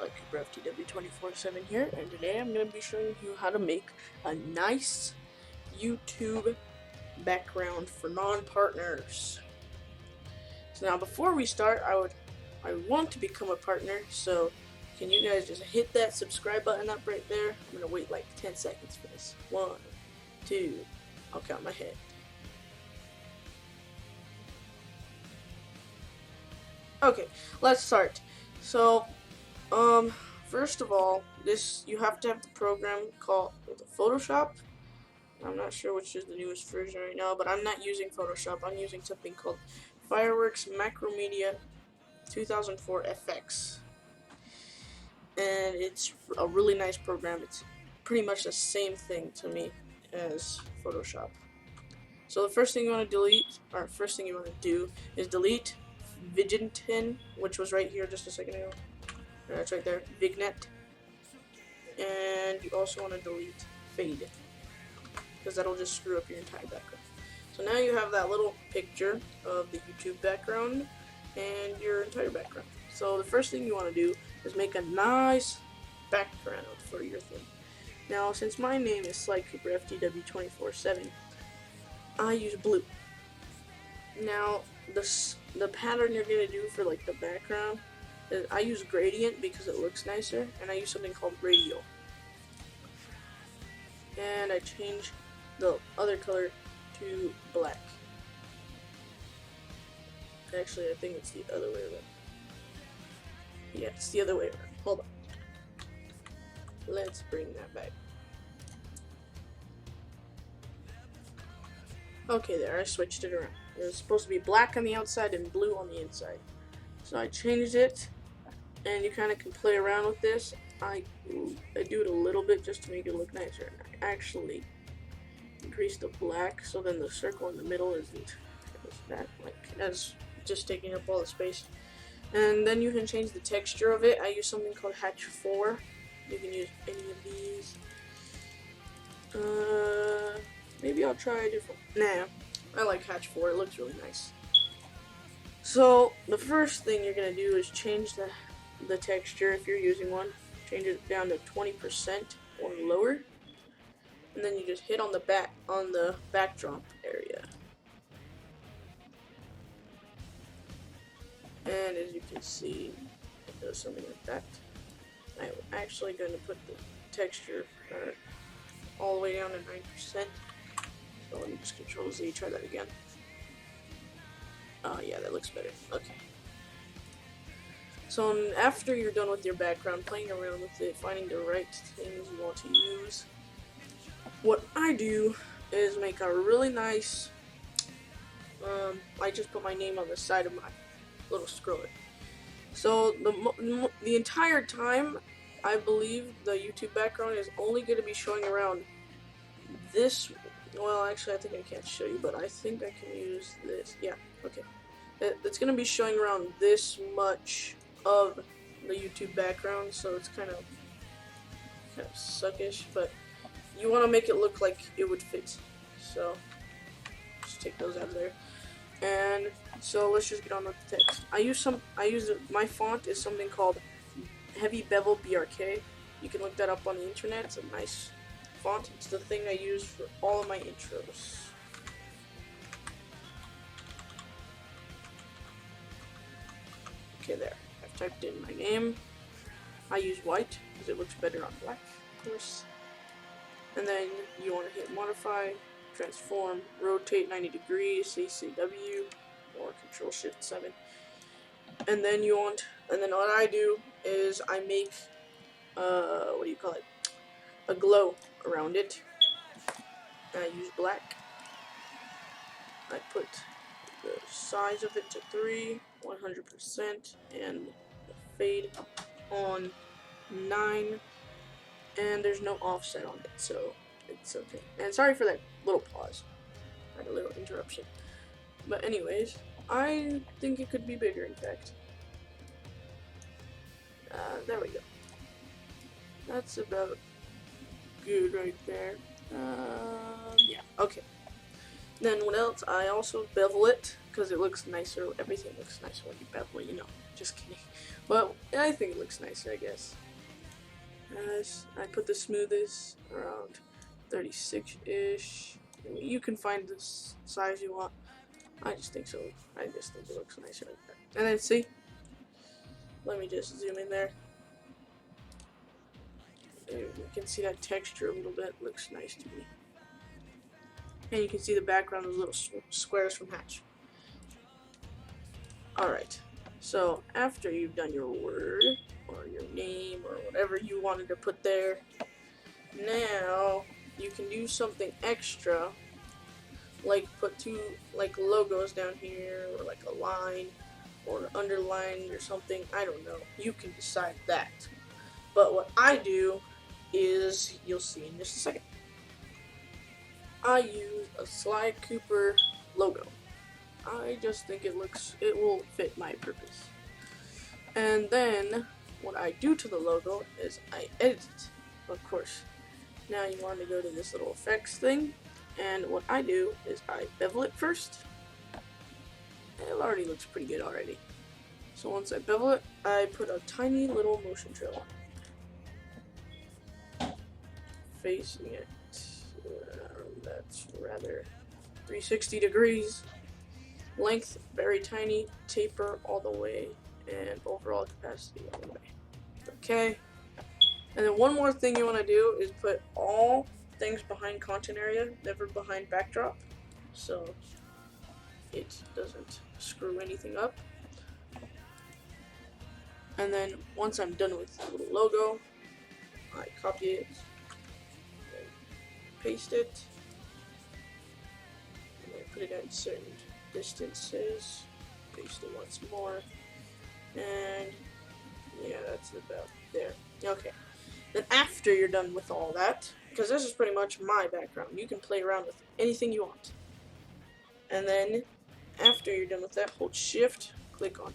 TW247 here, and today I'm going to be showing you how to make a nice YouTube background for non-partners. So now before we start, I want to become a partner, so can you guys just hit that subscribe button up right there? I'm going to wait like 10 seconds for this. 1, 2, I'll count my head. Okay, let's start. So, first of all, you have to have the program called Photoshop. I'm not sure which is the newest version right now, but I'm not using Photoshop. I'm using something called Fireworks Macromedia 2004 FX. And it's a really nice program. It's pretty much the same thing to me as Photoshop. So the first thing you want to do is delete Vignette, which was right here just a second ago. It's right there, Vignette. And you also want to delete Fade, because that'll just screw up your entire background. So now you have that little picture of the YouTube background and your entire background. So the first thing you want to do is make a nice background for your thing. Now, since my name is SlyCooperFTW247, I use blue. Now, the pattern you're going to do for like the background is I use gradient because it looks nicer, and I use something called radial. And I change the other color to black. Actually, I think it's the other way around. Yeah, it's the other way around. Hold on. Let's bring that back. Okay, there, I switched it around. It was supposed to be black on the outside and blue on the inside. So I changed it, and you kind of can play around with this. I do it a little bit just to make it look nicer. And I actually increase the black so then the circle in the middle isn't as just taking up all the space. And then you can change the texture of it. I use something called Hatch 4. You can use any of these. Maybe I'll try a different. Nah, I like Hatch 4. It looks really nice. So the first thing you're gonna do is change the texture if you're using one. Change it down to 20% or lower, and then you just hit on the backdrop area. And as you can see, it does something like that. I'm actually going to put the texture all the way down to 9%. So let me just Control Z, try that again. Yeah, that looks better. Okay. So after you're done with your background, playing around with it, finding the right things you want to use, what I do is make a really nice, I just put my name on the side of my little scroller. So the entire time, I believe the YouTube background is only going to be showing around this. Well, actually, I think I can't show you, but I think I can use this. Yeah, okay. It's going to be showing around this much of the YouTube background, so it's kind of suckish, but you want to make it look like it would fit. So just take those out of there. And so let's just get on with the text. My font is something called Heavy Bevel BRK. You can look that up on the internet. It's a nice font. It's the thing I use for all of my intros. Okay, there. I've typed in my name. I use white because it looks better on black, of course. And then you want to hit modify, transform, rotate 90 degrees, CCW, or Control Shift 7. And then what I do is I make, a glow around it. And I use black. I put the size of it to 3, 100%, and the fade on 9. And there's no offset on it, so it's okay. And sorry for that little pause. I had a little interruption. But anyways, I think it could be bigger, in fact. There we go. That's about good right there. Yeah, okay. Then what else? I also bevel it, because it looks nicer. Everything looks nicer when you bevel it, you know. Just kidding. But I think it looks nicer, I guess. I put the smoothest around 36-ish. You can find the size you want. I just think so. I just think it looks nicer like that. And then see? Let me just zoom in there. You can see that texture a little bit. Looks nice to me. And you can see the background of those little squares from Hatch. Alright. So, after you've done your word, or your name, or whatever you wanted to put there, now you can do something extra, like put two logos down here, or like a line, or underline, or something. I don't know. You can decide that. But what I do is, you'll see in just a second. I use a Sly Cooper logo. I just think it will fit my purpose. And then what I do to the logo is I edit it, of course. Now you want to go to this little effects thing, and what I do is I bevel it first. It already looks pretty good already. So once I bevel it, I put a tiny little motion trail on it. Facing it. That's rather 360 degrees. Length very tiny, taper all the way, and overall capacity all the way. Okay. And then one more thing you want to do is put all things behind content area, never behind backdrop, so it doesn't screw anything up. And then once I'm done with the little logo, I copy it, paste it, and then put it at certain distances, paste it once more, and yeah, that's about there. Okay, then after you're done with all that, because this is pretty much my background, you can play around with anything you want. And then after you're done with that, hold shift, click on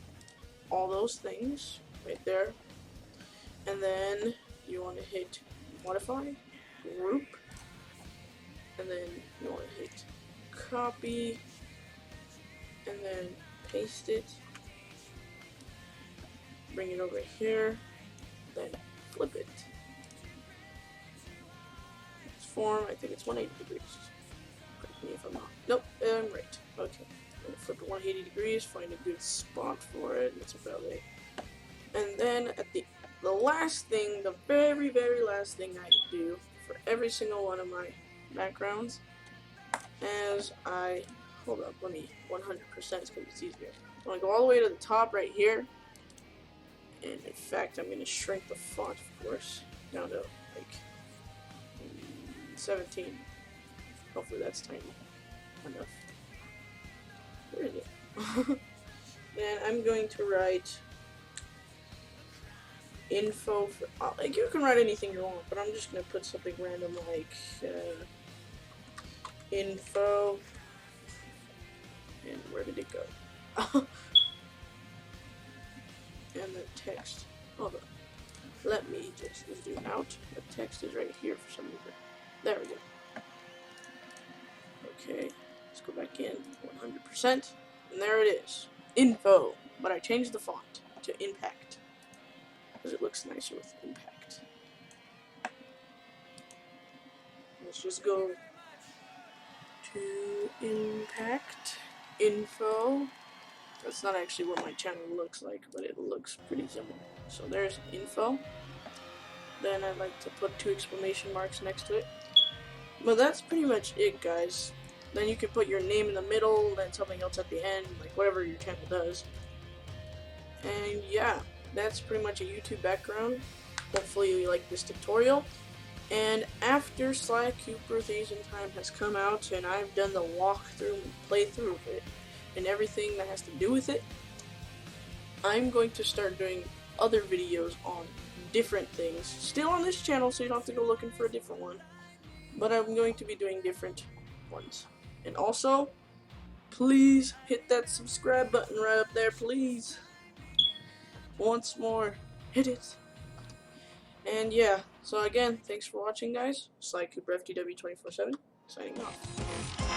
all those things right there, and then you want to hit modify, group, and then you want to hit copy, and then paste it, bring it over here, then flip it. Its form, I think it's 180 degrees. Correct me if I'm wrong. Nope, I'm right. Okay. I'm gonna flip it 180 degrees, find a good spot for it, that's about it. And then at the last thing, the very, very last thing I do for every single one of my backgrounds, as I, hold up, let me 100% because it's easier. I'm going to go all the way to the top right here, and in fact I'm going to shrink the font, of course, down to like 17. Hopefully that's tiny enough. Where is it? And I'm going to write info for, like, you can write anything you want, but I'm just going to put something random like info, and where did it go? And the text, hold on, let me just zoom out. The text is right here for some reason. There we go. Okay, let's go back in 100%, and there it is, info, but I changed the font to impact because it looks nicer with impact. Let's just go to impact, info. That's not actually what my channel looks like, but it looks pretty similar. So there's info. Then I like to put 2 exclamation marks next to it. But that's pretty much it, guys. Then you can put your name in the middle, then something else at the end, like whatever your channel does. And yeah, that's pretty much a YouTube background. Hopefully you like this tutorial. And after Sly Cooper Thieves in Time has come out and I've done the walkthrough and playthrough of it and everything that has to do with it, I'm going to start doing other videos on different things. Still on this channel, so you don't have to go looking for a different one. But I'm going to be doing different ones. And also, please hit that subscribe button right up there, please. Once more, hit it. And yeah, so again, thanks for watching, guys. Sly Cooper FTW 24/7, signing off.